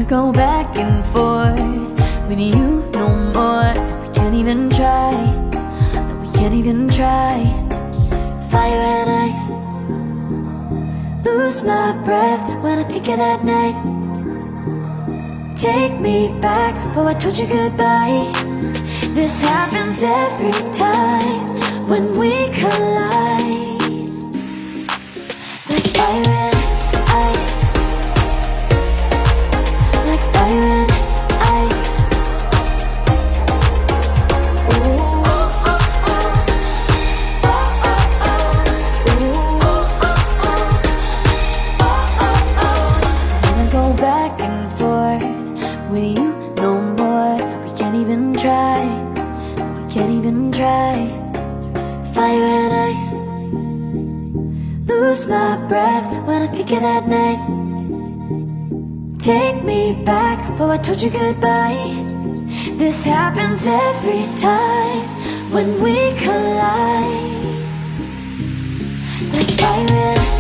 go back and forth with you no more. We can't even try, no, we can't even try. Fire and ice, lose my breath when I think of that night. Take me back, oh I told you goodbye. This happens every time when we collide. Like fire and ice, like fire and ice. Ooh. Wanna go back and forth with you no more. We can't even try, we can't even try. Fire and ice, lose my breath when I think of that night. Take me back, oh I told you goodbye. This happens every time when we collide. Like fire and